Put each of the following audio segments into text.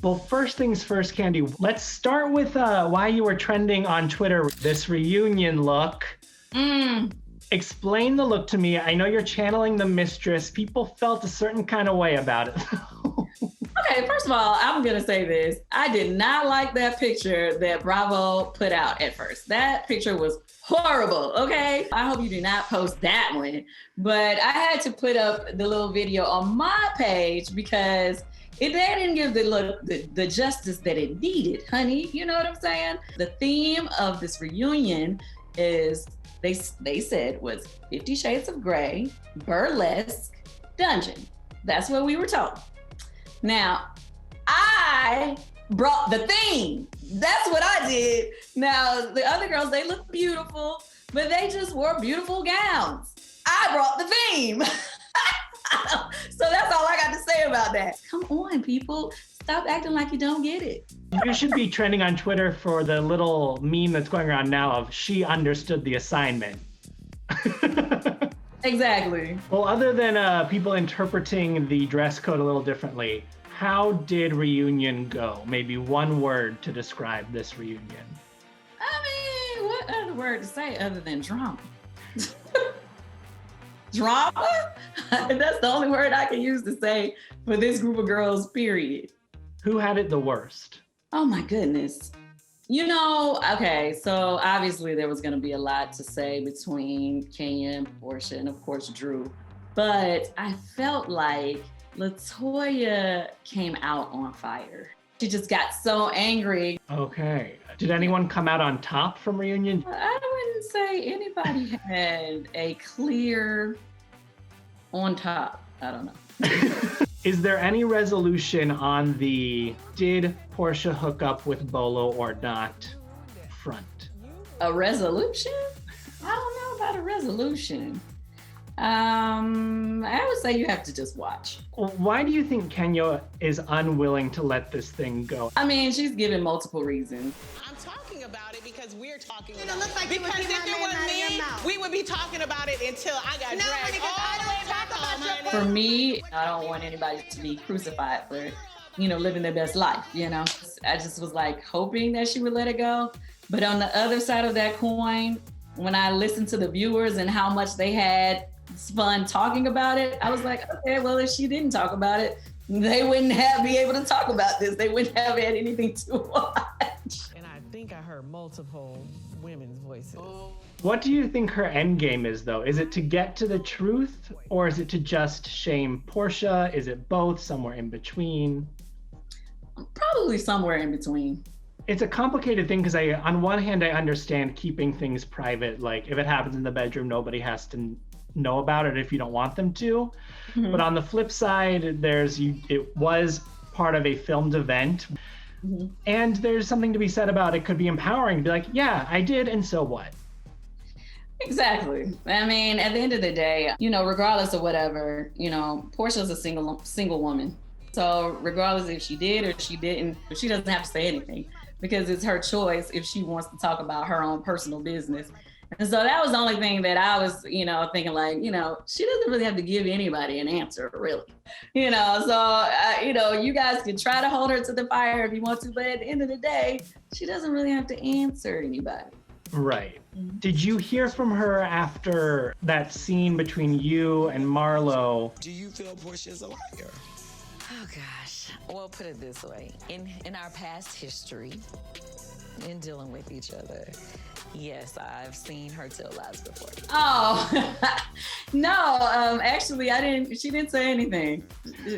Well, first things first, Kandi, let's start with why you were trending on Twitter, this reunion look. Explain the look to me. I know you're channeling the mistress. People felt a certain kind of way about it. Okay, first of all, I'm going to say this. I did not like that picture that Bravo put out at first. That picture was horrible, okay? I hope you do not post that one. But I had to put up the little video on my page because they didn't give the look the justice that it needed, honey. You know what I'm saying? The theme of this reunion is, they said, was 50 Shades of Grey, burlesque, dungeon. That's what we were told. Now, I brought the theme. That's what I did. Now, the other girls, they look beautiful, but they just wore beautiful gowns. I brought the theme. So that's all I got to say about that. Come on, people. Stop acting like you don't get it. You should be trending on Twitter for the little meme that's going around now of she understood the assignment. Exactly. Well, other than people interpreting the dress code a little differently, how did reunion go? Maybe one word to describe this reunion. I mean, what other word to say other than drama? Drama? That's the only word I can use to say for this group of girls, period. Who had it the worst? Oh my goodness. You know, okay, so obviously there was gonna be a lot to say between Kenya and Porsha and of course Drew, but I felt like Latoya came out on fire. She just got so angry. Okay. Did anyone come out on top from reunion? I wouldn't say anybody had a clear on top. I don't know. Is there any resolution on the did Porsha hook up with Bolo or not front? A resolution? I don't know about a resolution. I would say you have to just watch. Why do you think Kenya is unwilling to let this thing go? I mean, she's given multiple reasons. I'm talking about it because we're talking about It looks like it. you were Because keeping if my it name was out of your me, mouth. we would be talking about it until I got No, dragged because I all the don't way back talk about home, your honey. For me, I don't want anybody to be crucified for, living their best life, I just was like hoping that she would let it go. But on the other side of that coin, when I listened to the viewers and how much they had fun talking about it, I was like, okay, well, if she didn't talk about it, they wouldn't be able to talk about this. They wouldn't have had anything to watch. And I think I heard multiple women's voices. What do you think her end game is, though? Is it to get to the truth, or is it to just shame Porsha? Is it both, somewhere in between? Probably somewhere in between. It's a complicated thing because on one hand, I understand keeping things private. Like if it happens in the bedroom, nobody has to know about it if you don't want them to. Mm-hmm. But on the flip side, it was part of a filmed event. Mm-hmm. And there's something to be said about it could be empowering to be like, yeah, I did, and so what? Exactly. I mean, at the end of the day, regardless of whatever, Portia's a single woman. So regardless if she did or she didn't, she doesn't have to say anything because it's her choice if she wants to talk about her own personal business. And so that was the only thing that I was, thinking like, she doesn't really have to give anybody an answer, really. So, you guys can try to hold her to the fire if you want to, but at the end of the day, she doesn't really have to answer anybody. Right. Did you hear from her after that scene between you and Marlo? Do you feel Porsha's a liar? Oh gosh. Well, put it this way. In our past history, in dealing with each other, yes, I've seen her tell lies before. Oh, no, actually I didn't, she didn't say anything.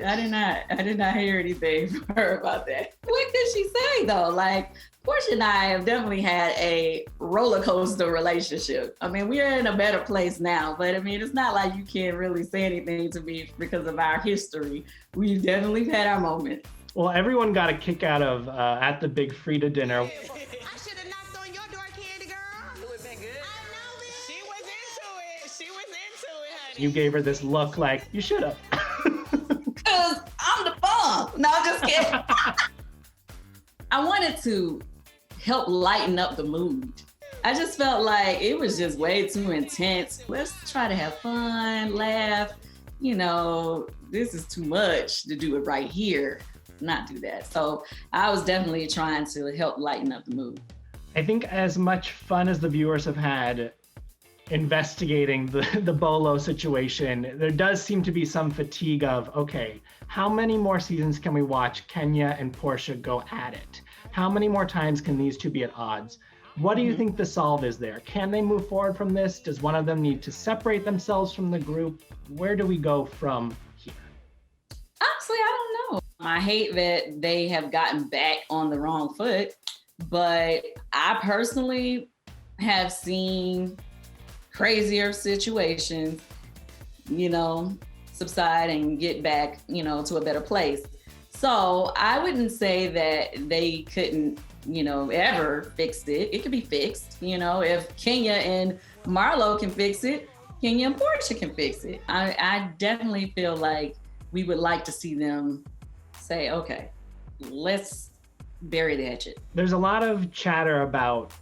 I did not hear anything from her about that. What could she say though? Like, Porsha and I have definitely had a roller coaster relationship. I mean, we are in a better place now, but I mean, it's not like you can't really say anything to me because of our history. We've definitely had our moments. Well, everyone got a kick out of at the Big Frida dinner. I should have knocked on your door, Kandi girl. It would have been good. I know it. She was into it. She was into it, honey. You gave her this look like, you should have. Because I'm the bomb. No, I'm just kidding. I wanted to help lighten up the mood. I just felt like it was just way too intense. Let's try to have fun, laugh. This is too much to do it right here. not do that. So I was definitely trying to help lighten up the mood. I think as much fun as the viewers have had investigating the Bolo situation, there does seem to be some fatigue of, okay, how many more seasons can we watch Kenya and Porsha go at it? How many more times can these two be at odds? What do you think the solve is there? Can they move forward from this? Does one of them need to separate themselves from the group? Where do we go from here? Honestly, I don't know. I hate that they have gotten back on the wrong foot, but I personally have seen crazier situations, subside and get back, to a better place. So I wouldn't say that they couldn't, ever fix it. It could be fixed. If Kenya and Marlo can fix it, Kenya and Porsha can fix it. I definitely feel like we would like to see them say, okay, let's bury the hatchet. There's a lot of chatter about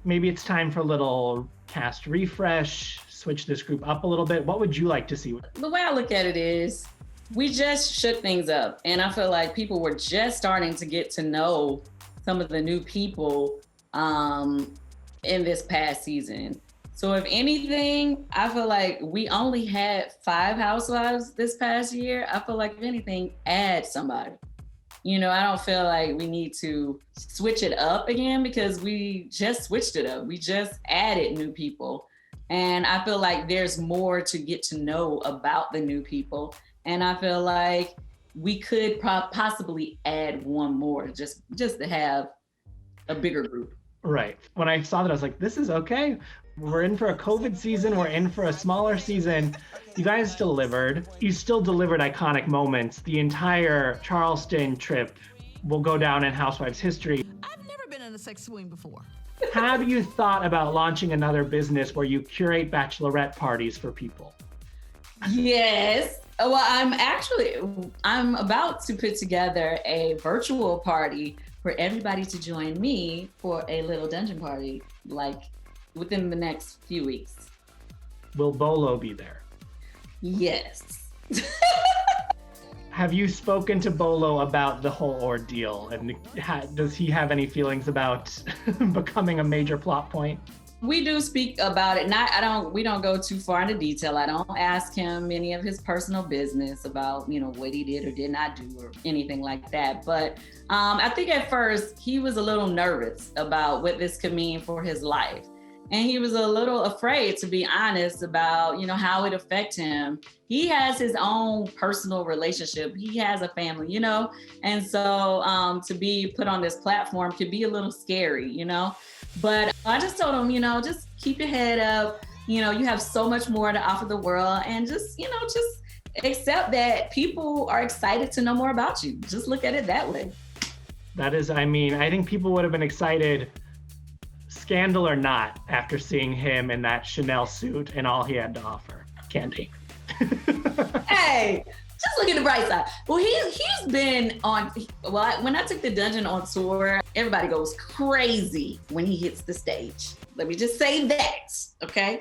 maybe it's time for a little cast refresh, switch this group up a little bit. What would you like to see? The way I look at it is we just shook things up. And I feel like people were just starting to get to know some of the new people in this past season. So if anything, I feel like we only had 5 housewives this past year. I feel like if anything, add somebody. I don't feel like we need to switch it up again because we just switched it up. We just added new people. And I feel like there's more to get to know about the new people. And I feel like we could possibly add one more just to have a bigger group. Right. When I saw that, I was like, this is okay. We're in for a COVID season. We're in for a smaller season. You guys delivered. You still delivered iconic moments. The entire Charleston trip will go down in Housewives history. I've never been in a sex swing before. Have you thought about launching another business where you curate bachelorette parties for people? Yes. Well, I'm about to put together a virtual party for everybody to join me for a little dungeon party, like within the next few weeks. Will Bolo be there? Yes. Have you spoken to Bolo about the whole ordeal? And does he have any feelings about becoming a major plot point? We do speak about it. We don't go too far into detail. I don't ask him any of his personal business about, what he did or did not do or anything like that. But I think at first he was a little nervous about what this could mean for his life. And he was a little afraid, to be honest, about, how it affects him. He has his own personal relationship. He has a family, and so to be put on this platform could be a little scary, But I just told him, just keep your head up. You have so much more to offer the world, and just accept that people are excited to know more about you. Just look at it that way. That is, I think people would have been excited, scandal or not, after seeing him in that Chanel suit and all he had to offer. Kandi. Hey, just look at the bright side. Well, he's been on, when I took the dungeon on tour, everybody goes crazy when he hits the stage. Let me just say that, okay?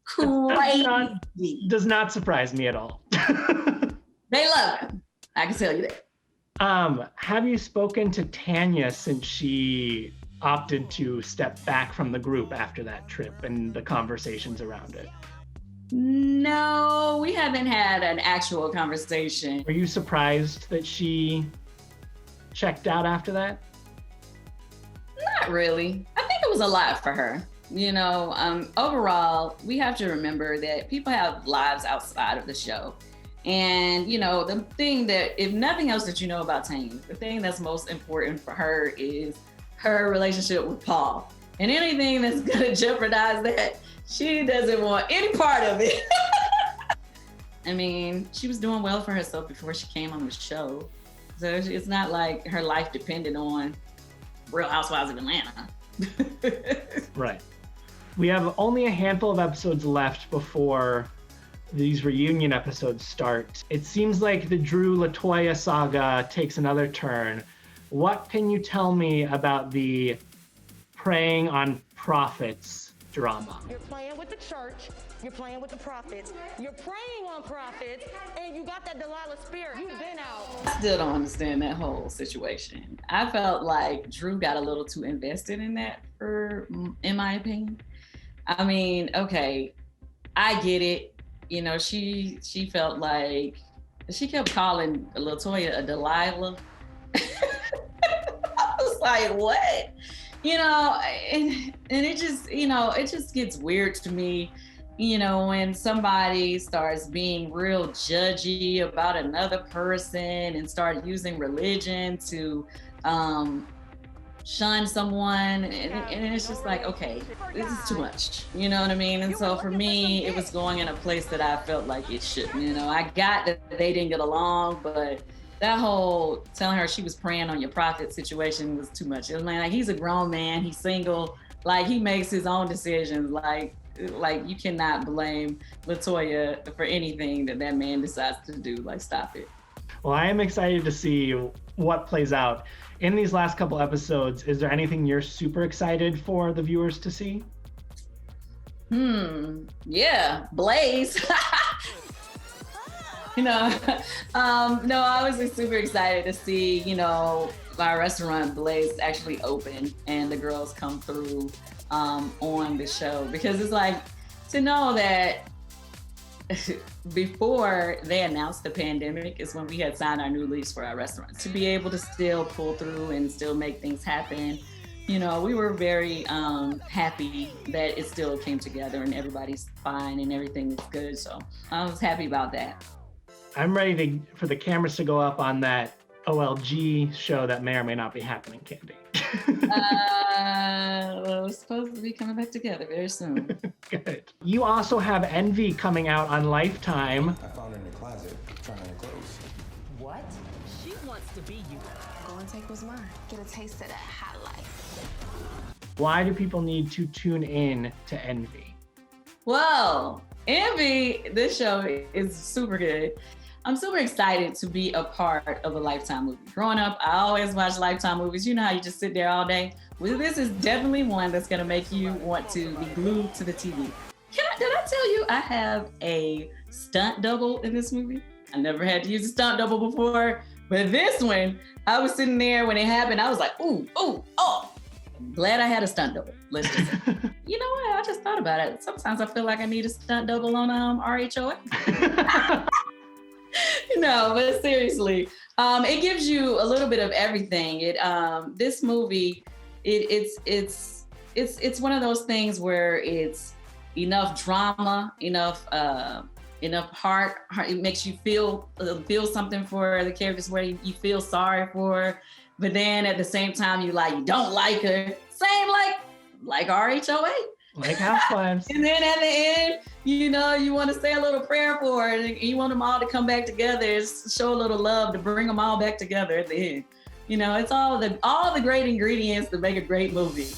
Crazy. Does not surprise me at all. They love him. I can tell you that. Have you spoken to Tanya since she opted to step back from the group after that trip and the conversations around it? No, we haven't had an actual conversation. Were you surprised that she checked out after that? Not really. I think it was a lot for her. Overall, we have to remember that people have lives outside of the show. And, the thing that, if nothing else that you know about Tanya, the thing that's most important for her is her relationship with Paul. And anything that's going to jeopardize that, she doesn't want any part of it. She was doing well for herself before she came on the show. So it's not like her life depended on Real Housewives of Atlanta. Right. We have only a handful of episodes left before these reunion episodes start. It seems like the Latoya saga takes another turn. What can you tell me about the preying on prophets drama? You're playing with the church. You're playing with the prophets. You're preying on prophets, and you got that Delilah spirit. You've been out. I still don't understand that whole situation. I felt like Drew got a little too invested in that, in my opinion. I mean, okay, I get it. You know, she felt like she kept calling Latoya a Delilah. I was like, what? You know, and it just, you know, it just gets weird to me, you know, when somebody starts being real judgy about another person and start using religion to shun someone. And it's just like, okay, this is too much. You know what I mean? And so for me, it was going in a place that I felt like it shouldn't. You know, I got that they didn't get along, but that whole telling her she was preying on your prophet situation was too much. It was like he's a grown man, he's single, like he makes his own decisions. Like you cannot blame Latoya for anything that man decides to do. Like, stop it. Well, I am excited to see what plays out in these last couple episodes. Is there anything you're super excited for the viewers to see? Yeah, Blaze. You know, no, I was super excited to see, you know, our restaurant Blaze actually open and the girls come through on the show, because it's like to know that before they announced the pandemic is when we had signed our new lease for our restaurant. To be able to still pull through and still make things happen, you know, we were very happy that it still came together and everybody's fine and everything is good. So I was happy about that. I'm ready for the cameras to go up on that OLG show that may or may not be happening, Kandi. Well, we're supposed to be coming back together very soon. Good. You also have Envy coming out on Lifetime. I found her in the closet trying on clothes. What? She wants to be you. Go and take what's mine. Get a taste of that hot life. Why do people need to tune in to Envy? Well, Envy, this show is super good. I'm super excited to be a part of a Lifetime movie. Growing up, I always watch Lifetime movies. You know how you just sit there all day? Well, this is definitely one that's gonna make you want to be glued to the TV. Did I tell you I have a stunt double in this movie? I never had to use a stunt double before, but this one, I was sitting there when it happened, I was like, ooh, oh. Glad I had a stunt double. Let's just say. You know what? I just thought about it. Sometimes I feel like I need a stunt double on RHOA. No, but seriously, it gives you a little bit of everything. This movie, it's one of those things where it's enough drama, enough heart. It makes you feel something for the characters where you feel sorry for, but then at the same time you don't like her. Same like RHOA. Like Housewives. And then at the end, you know, you want to say a little prayer for her, and you want them all to come back together, show a little love to bring them all back together at the end. You know, it's all the great ingredients to make a great movie.